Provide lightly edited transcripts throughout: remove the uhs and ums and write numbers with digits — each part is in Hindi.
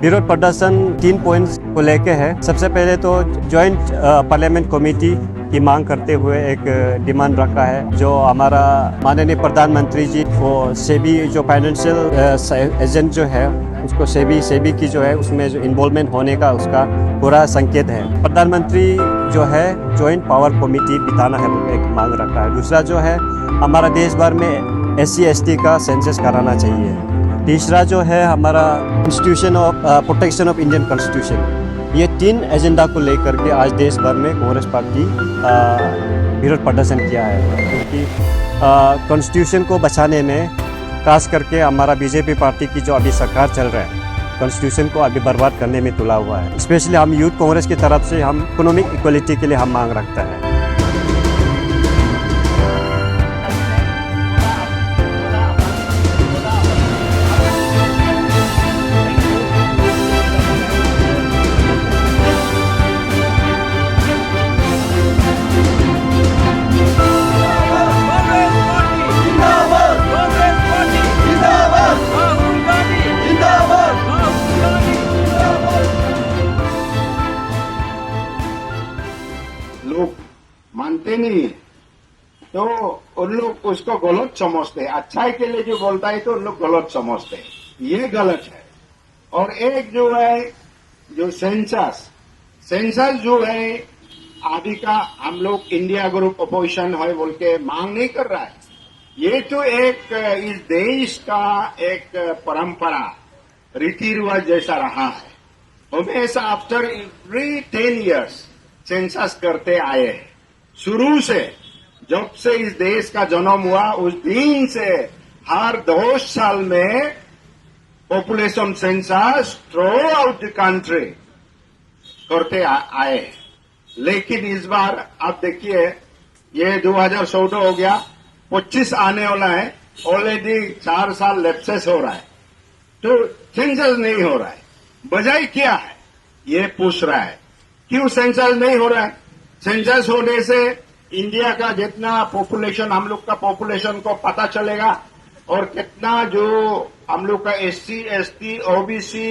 विरोध प्रदर्शन 3 पॉइंट्स को लेके है। सबसे पहले तो जॉइंट पार्लियामेंट कमेटी की मांग करते हुए एक डिमांड रखा है, जो हमारा माननीय प्रधानमंत्री जी वो सेबी जो फाइनेंशियल एजेंट जो है उसको सेबी की जो है उसमें जो इन्वॉल्वमेंट होने का उसका पूरा संकेत है। प्रधानमंत्री जो है जॉइंट पावर कमेटी बिताना है, एक मांग रखा है। दूसरा जो है हमारा देश भर में SC/ST का सेंसस कराना चाहिए। तीसरा जो है हमारा institution of protection of Indian constitution. ये 3 एजेंडा को लेकर के आज देश भर में कांग्रेस पार्टी विरोध प्रदर्शन किया है, क्योंकि कॉन्स्टिट्यूशन को बचाने में खास करके हमारा बीजेपी पार्टी की जो अभी सरकार चल रहा है कॉन्स्टिट्यूशन को अभी बर्बाद करने में तुला हुआ है। स्पेशली हम यूथ कांग्रेस की तरफ से हम इकोनॉमिक इक्वलिटी के लिए हम मांग रखते हैं। लोग मानते नहीं है तो उन लोग उसको गलत समझते हैं। अच्छाई के लिए जो बोलता है तो उन लोग गलत समझते हैं, ये गलत है। और एक जो है जो सेंसस जो है आदि का हम लोग इंडिया ग्रुप अपोजिशन है बोल के मांग नहीं कर रहा है। ये तो एक इस देश का एक परंपरा रीति रिवाज जैसा रहा है। हमेशा आफ्टर एवरी 10 years सेंसस करते आए हैं। शुरू से जब से इस देश का जन्म हुआ उस दिन से हर 2 साल में population census through out the country करते आए हैं। लेकिन इस बार आप देखिए ये 2014 हो गया, 25 आने वाला है, ऑलरेडी 4 साल लैप्सेस हो रहा है, तो सेंसस नहीं हो रहा है। वजह क्या है ये पूछ रहा है, क्यों सेंसस नहीं हो रहा है? सेंसस होने से इंडिया का जितना पॉपुलेशन हम लोग का पॉपुलेशन को पता चलेगा और कितना जो हम लोग का SC/ST OBC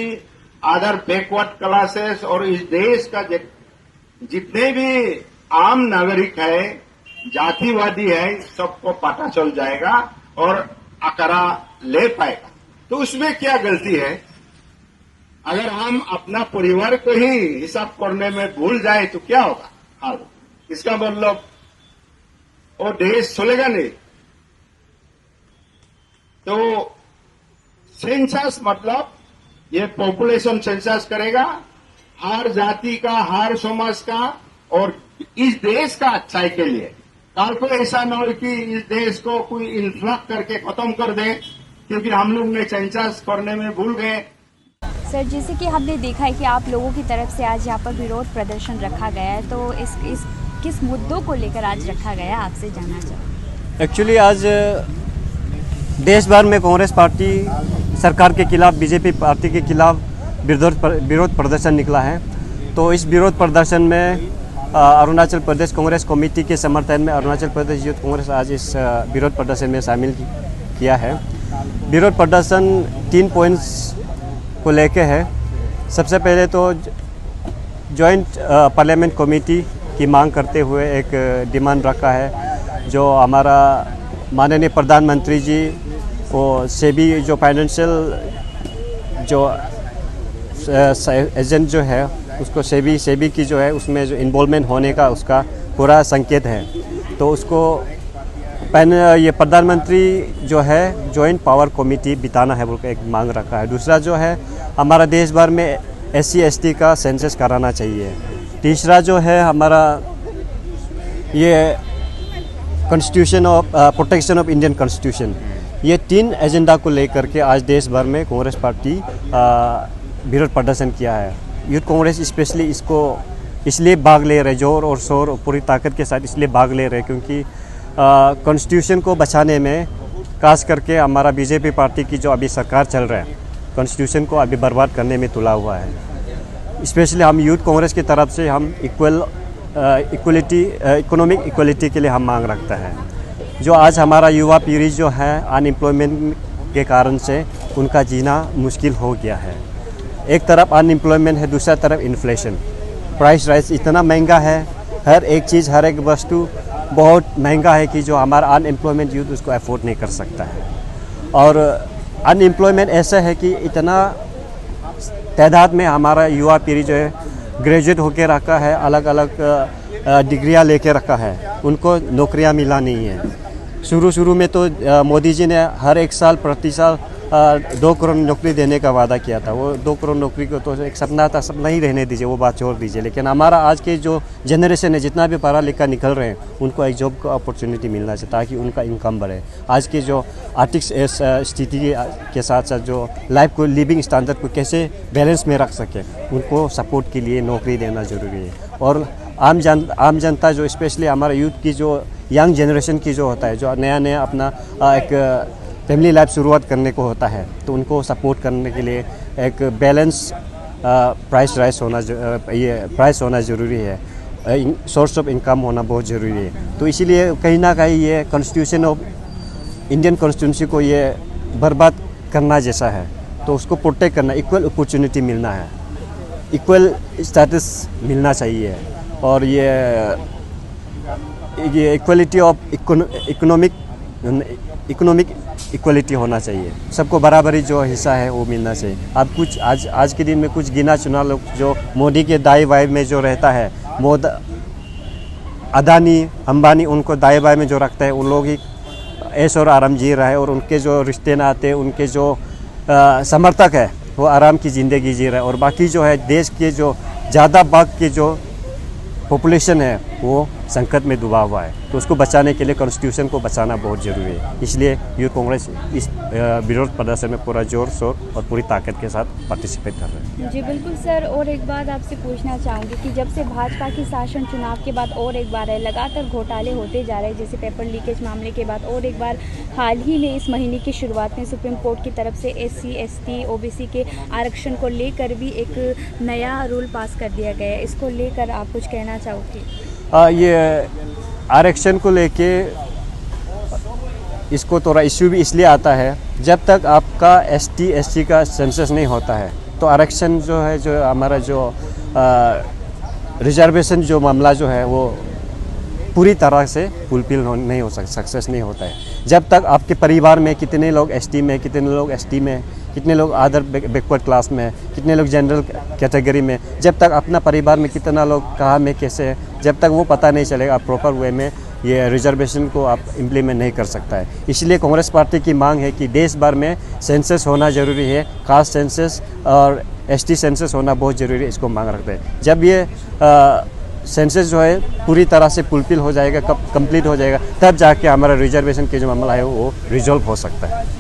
other backward classes और इस देश का जितने भी आम नागरिक है, जातिवादी है, सबको पता चल जाएगा और आकरा ले पाएगा। तो उसमें क्या गलती है? अगर हम अपना परिवार को ही हिसाब करने में भूल जाए तो क्या होगा हाल? इसका मतलब वो देश चलेगा नहीं। तो सेंसस मतलब ये पॉपुलेशन सेंसस करेगा हर जाति का, हर समाज का और इस देश का अच्छाई के लिए। कल को ऐसा न हो कि इस देश को कोई इन्फ्लक्ट करके खत्म कर दे क्योंकि हम लोग ने सेंसस करने में भूल गए। सर, जैसे कि हमने देखा है कि आप लोगों की तरफ से आज यहाँ पर विरोध प्रदर्शन रखा गया है, तो इस किस मुद्दों को लेकर आज रखा गया आपसे जानना चाहूँगा। एक्चुअली आज देश भर में कांग्रेस पार्टी सरकार के खिलाफ, बीजेपी पार्टी के खिलाफ विरोध प्रदर्शन निकला है। तो इस विरोध प्रदर्शन में अरुणाचल प्रदेश कांग्रेस कमेटी के समर्थन में अरुणाचल प्रदेश यूथ कांग्रेस आज इस विरोध प्रदर्शन में शामिल किया है। विरोध प्रदर्शन 3 पॉइंट्स को लेके है। सबसे पहले तो जॉइंट पार्लियामेंट कमेटी की मांग करते हुए एक डिमांड रखा है, जो हमारा माननीय प्रधानमंत्री जी को सेबी जो फाइनेंशियल जो एजेंट जो है उसको सेबी की जो है उसमें जो इन्वॉल्वमेंट होने का उसका पूरा संकेत है। तो उसको ये प्रधानमंत्री जो है जॉइंट पावर कमेटी बिताना है बोल के एक मांग रखा है। दूसरा जो है हमारा देश भर में SC/ST का सेंसस कराना चाहिए। तीसरा जो है हमारा ये constitution of protection of Indian constitution. ये 3 एजेंडा को लेकर के आज देश भर में कांग्रेस पार्टी विरोध प्रदर्शन किया है। यूथ कांग्रेस स्पेशली इसको इसलिए भाग ले रहे, जोर और शोर और पूरी ताकत के साथ इसलिए भाग ले रहे क्योंकि कॉन्स्टिट्यूशन को बचाने में खास करके हमारा बीजेपी पार्टी की जो अभी सरकार चल रहा है कॉन्स्टिट्यूशन को अभी बर्बाद करने में तुला हुआ है। स्पेशली हम यूथ कांग्रेस की तरफ से हम इकोनॉमिक इक्वलिटी के लिए हम मांग रखते हैं। जो आज हमारा युवा पीढ़ी जो है अनएम्प्लॉयमेंट के कारण से उनका जीना मुश्किल हो गया है। एक तरफ अनएम्प्लॉयमेंट है, दूसरा तरफ इन्फ्लेशन, प्राइस राइस इतना महंगा है, हर एक चीज़ हर एक वस्तु बहुत महंगा है कि जो हमारा अनएम्प्लॉयमेंट यूथ उसको अफोर्ड नहीं कर सकता है। और अनएम्प्लॉयमेंट ऐसा है कि इतना तादाद में हमारा युवा पीढ़ी जो है ग्रेजुएट होकर रखा है, अलग अलग डिग्रियां लेके रखा है, उनको नौकरियां मिला नहीं है। शुरू में तो मोदी जी ने हर एक साल प्रति साल 2 करोड़ नौकरी देने का वादा किया था। वो 2 करोड़ नौकरी को तो एक सपना था, सपना ही रहने दीजिए, वो बात छोड़ दीजिए। लेकिन हमारा आज के जो जनरेशन है, जितना भी पढ़ा लिखा निकल रहे हैं, उनको एक जॉब का अपॉर्चुनिटी मिलना चाहिए ताकि उनका इनकम बढ़े। आज की जो आर्थिक स्थिति के साथ साथ जो लाइफ को लिविंग स्टैंडर्ड को कैसे बैलेंस में रख सके, उनको सपोर्ट के लिए नौकरी देना ज़रूरी है। और आम जनता जो स्पेशली हमारा यूथ की जो यंग जनरेशन की जो होता है, जो नया अपना एक फैमिली लाइफ शुरुआत करने को होता है, तो उनको सपोर्ट करने के लिए एक बैलेंस प्राइस होना ज़रूरी है, सोर्स ऑफ इनकम होना बहुत ज़रूरी है। तो इसीलिए कहीं ना कहीं ये कॉन्स्टिट्यूशन ऑफ इंडियन कॉन्स्टिट्यूंसी को ये बर्बाद करना जैसा है। तो उसको प्रोटेक्ट करना, इक्वल अपॉर्चुनिटी मिलना है, इक्वल स्टेटस मिलना चाहिए। और ये इक्वलिटी ऑफ इकोनॉमिक इक्वलिटी होना चाहिए, सबको बराबरी जो हिस्सा है वो मिलना चाहिए। अब कुछ आज के दिन में कुछ गिना चुना लोग जो मोदी के दाएं बाएं में जो रहता है, अदानी अंबानी उनको दाएं बाएं में जो रखता है, उन लोग ही ऐश और आराम जी रहा है। और उनके जो रिश्ते नाते, उनके जो समर्थक है, वो आराम की ज़िंदगी जी रहा है। और बाकी जो है देश के जो ज़्यादा भाग के जो पॉपुलेशन है वो संकट में डूबा हुआ है। तो उसको बचाने के लिए कॉन्स्टिट्यूशन को बचाना बहुत ज़रूरी है। इसलिए यूथ कांग्रेस इस विरोध प्रदर्शन में पूरा जोर शोर और पूरी ताकत के साथ पार्टिसिपेट कर रहे हैं। जी बिल्कुल सर। और एक बात आपसे पूछना चाहूँगी कि जब से भाजपा की शासन चुनाव के बाद और एक बार है, लगातार घोटाले होते जा रहे हैं, जैसे पेपर लीकेज मामले के बाद और एक बार हाल ही में इस महीने की शुरुआत में सुप्रीम कोर्ट की तरफ से SC ST OBC के आरक्षण को लेकर भी एक नया रूल पास कर दिया गया है। इसको लेकर आप कुछ कहना चाहोगे? ये आरक्षण को लेके इसको थोड़ा इश्यू भी इसलिए आता है, जब तक आपका ST SC का सेंसस नहीं होता है तो आरक्षण जो है, जो हमारा जो रिजर्वेशन जो मामला जो है वो पूरी तरह से फुलफिल नहीं हो सकता, सक्सेस नहीं होता है। जब तक आपके परिवार में कितने लोग ST में, कितने लोग ST में, कितने लोग अदर बैकवर्ड क्लास में, कितने लोग जनरल कैटेगरी में, जब तक अपना परिवार में कितना लोग कहाँ में कैसे है, जब तक वो पता नहीं चलेगा, आप प्रॉपर वे में ये रिजर्वेशन को आप इम्प्लीमेंट नहीं कर सकता है। इसलिए कांग्रेस पार्टी की मांग है कि देश भर में सेंसस होना ज़रूरी है, कास्ट सेंसस और ST सेंसस होना बहुत ज़रूरी है, इसको मांग रखते हैं। जब ये सेंसस जो है पूरी तरह से फुलफिल हो जाएगा, कंप्लीट हो जाएगा, तब जाके हमारा रिजर्वेशन के जो मामला है वो रिजॉल्व हो सकता है।